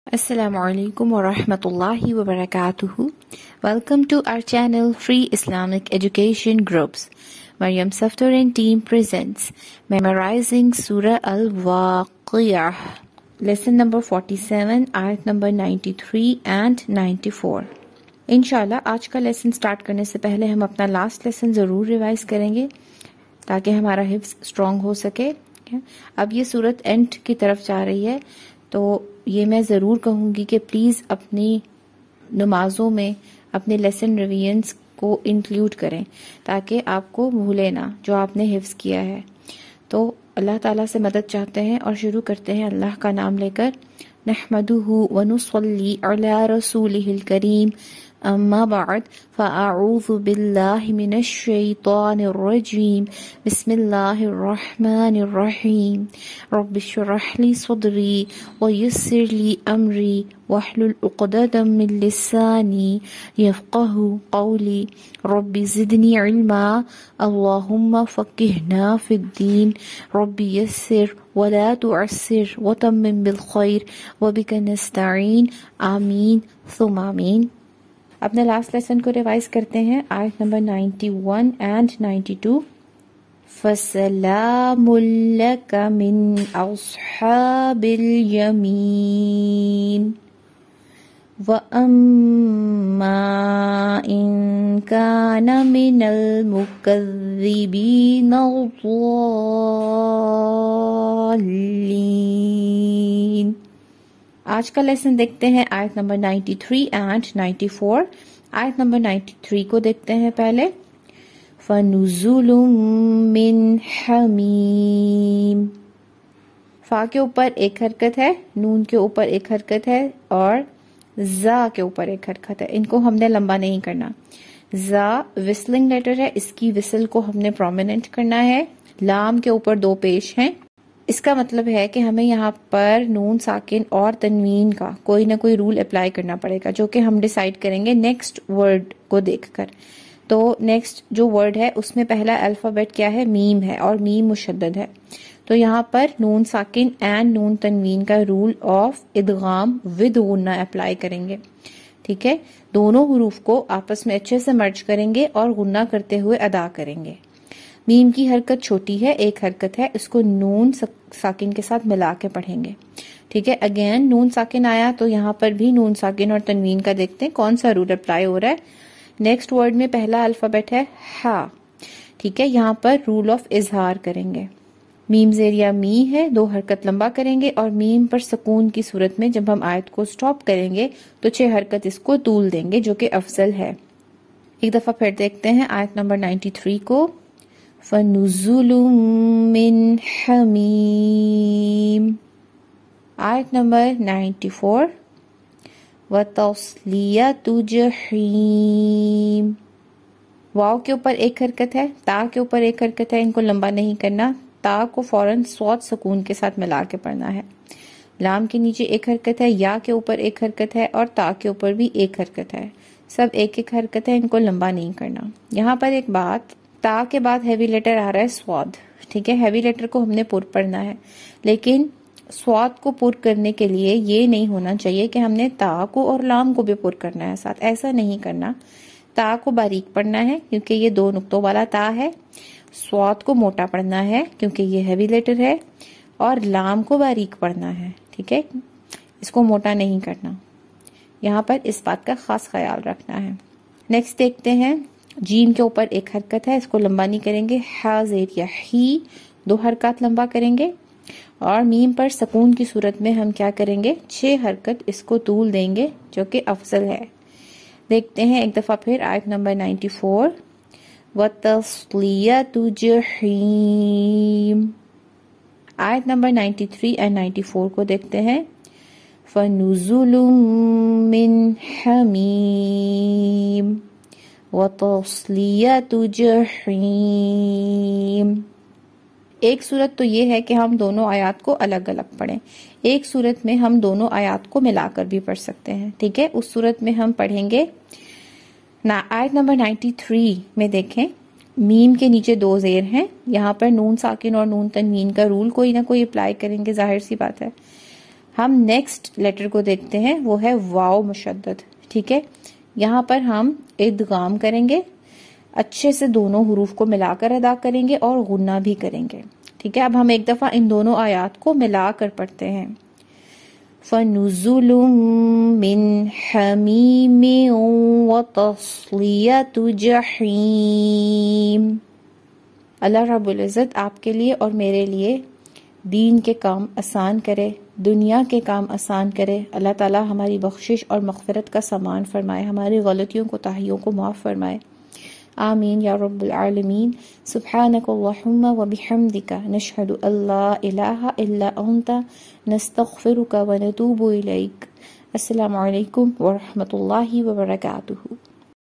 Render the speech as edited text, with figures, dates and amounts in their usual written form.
Assalamu alaikum wa rahmatullahi wa barakatuhu. Welcome to our channel Free Islamic Education Groups. Maryam Safdar and team presents Memorizing Surah Al-Waqiyah. Lesson number 47, ayat number 93 and 94. इंशाल्लाह आज का lesson start करने से पहले हम अपना last lesson ज़रूर revise करेंगे ताकि हमारा हिफ्ज़ स्ट्रॉन्ग हो सके। अब ये सूरत एंड की तरफ जा रही है, तो ये मैं ज़रूर कहूँगी कि प्लीज़ अपनी नमाज़ों में अपने लेसन रिवीजन्स को इंक्लूड करें ताकि आपको भूले ना जो आपने हिफ्ज़ किया है। तो अल्लाह ताला से मदद चाहते हैं और शुरू करते हैं अल्लाह का नाम लेकर। नहमदुहु व नुसल्ली अला रसूलिहिल करीम, अम्मा बाद फ़अऊज़ु बिल्लाहि मिनश शैतानिर रजीम, बिस्मिल्लाहिर रहमानिर रहीम, रब्बिश्रह ली सदरी व यस्सिर ली अमरी वहलुल उक़दतम मिन लिसानी यफ़क़हू क़ौली, रब्बि ज़िदनी इल्मा, अल्लाहुम्मा फ़क़िहना फ़िद्दीन, रब्बि यस्सिर वला तुअस्सिर वतम्मिम बिल खैर वबिका नस्तईन, आमीन सुम्मा आमीन। अपने लास्ट लेसन को रिवाइज करते हैं। आयत नंबर 91 एंड 92। फसलामुल लका मिन अस्हाबिल यमीन व अम्मा इन काना मिनल मुकज़्ज़िबीन ज़ालिमीन। आज का लेसन देखते हैं आयत नंबर 93 एंड 94। आयत नंबर 93 को देखते हैं पहले। फनुज़ुलुम मिन हमीम। फा के ऊपर एक हरकत है, नून के ऊपर एक हरकत है और जा के ऊपर एक हरकत है। इनको हमने लंबा नहीं करना। जा विस्लिंग लेटर है, इसकी विसल को हमने प्रोमिनेंट करना है। लाम के ऊपर दो पेश हैं। इसका मतलब है कि हमें यहाँ पर नून साकिन और तनवीन का कोई ना कोई रूल अप्लाई करना पड़ेगा, जो कि हम डिसाइड करेंगे नेक्स्ट वर्ड को देखकर। तो नेक्स्ट जो वर्ड है उसमें पहला अल्फाबेट क्या है? मीम है और मीम मुशद्दद है। तो यहाँ पर नून साकिन एंड नून तनवीन का रूल ऑफ इदगाम विद गुन्ना अप्लाई करेंगे। ठीक है, दोनों हुरूफ को आपस में अच्छे से मर्ज करेंगे और गुन्ना करते हुए अदा करेंगे। मीम की हरकत छोटी है, एक हरकत है, इसको नून साकिन के साथ मिला के पढ़ेंगे। ठीक है, अगेन नून साकिन आया तो यहाँ पर भी नून साकिन और तनवीन का देखते हैं कौन सा रूल अप्लाई हो रहा है। नेक्स्ट वर्ड में पहला अल्फाबेट है हा। ठीक है, यहाँ पर रूल ऑफ इजहार करेंगे। मीम ज़ेरिया मी है, दो हरकत लंबा करेंगे और मीम पर सकून की सूरत में जब हम आयत को स्टॉप करेंगे तो 6 हरकत इसको तूल देंगे, जो कि अफजल है। एक दफा फिर देखते हैं आयत नंबर 93 को। फनुज़ुलुम मिन हमीम। आयत नंबर 94। व तस्लियतु जहीम। वाव के ऊपर एक हरकत है, ता के ऊपर एक हरकत है, इनको लंबा नहीं करना। ता को फौरन स्वाद सकून के साथ मिला के पढ़ना है। लाम के नीचे एक हरकत है, या के ऊपर एक हरकत है और ता के ऊपर भी एक हरकत है। सब एक एक हरकत है, इनको लंबा नहीं करना। यहाँ पर एक बात, ता के बाद हैवी लेटर आ रहा है स्वाद। ठीक है, हैवी लेटर को हमने पुर पढ़ना है, लेकिन स्वाद को पुर करने के लिए ये नहीं होना चाहिए कि हमने ता को और लाम को भी पुर करना है साथ। ऐसा नहीं करना। ता को बारीक पढ़ना है क्योंकि ये 2 नुक्तों वाला ता है। स्वाद को मोटा पढ़ना है क्योंकि ये हैवी लेटर है, और लाम को बारीक पढ़ना है। ठीक है, इसको मोटा नहीं करना। यहाँ पर इस बात का खास ख्याल रखना है। नेक्स्ट देखते हैं। जीम के ऊपर एक हरकत है, इसको लंबा नहीं करेंगे। हा ज़ेर या ही, 2 हरकत लंबा करेंगे। और मीम पर सकून की सूरत में हम क्या करेंगे? 6 हरकत इसको तूल देंगे, जो कि अफजल है। देखते हैं एक दफा फिर आयत नंबर 94। व तस्लियतु जहीम। आयत नंबर 93 एंड 94 को देखते हैं। फनुज़ुलुम मिन हमीम व तस्लियतु जहीम। एक सूरत तो ये है कि हम दोनों आयात को अलग अलग पढ़ें। एक सूरत में हम दोनों आयात को मिलाकर भी पढ़ सकते हैं। ठीक है, उस सूरत में हम पढ़ेंगे ना। आयत नंबर 93 में देखें, मीम के नीचे 2 ज़ेर हैं। यहाँ पर नून साकिन और नून तनवीन का रूल कोई ना कोई अप्लाई करेंगे, जाहिर सी बात है। ہم نیکسٹ لیٹر کو دیکھتے ہیں، وہ ہے واو مشدد. ٹھیک ہے، یہاں پر ہم ادغام کریں گے، اچھے سے دونوں حروف کو ملا کر ادا کریں گے اور غنہ بھی کریں گے. ٹھیک ہے، اب ہم ایک دفعہ ان دونوں آیات کو ملا کر پڑھتے ہیں. فَنُزُلٌ مِّنْ حَمِيمٍ وَتَصْلِيَةُ جَحِيمٍ. اللہ رب العزت آپ کے لیے اور میرے لیے دین کے کام آسان کرے، دنیا کے کام آسان کرے. اللہ تعالیٰ ہماری بخشش اور مغفرت کا سامان فرمائے، ہماری غلطیوں کو تاہیوں کو معاف فرمائے. آمین یا رب العالمین. سبحانک اللہم و بحمدک نشہد ان لا الہ الا انت نستغفرک و نتوب الیک. السلام علیکم ورحمۃ اللہ وبرکاتہ.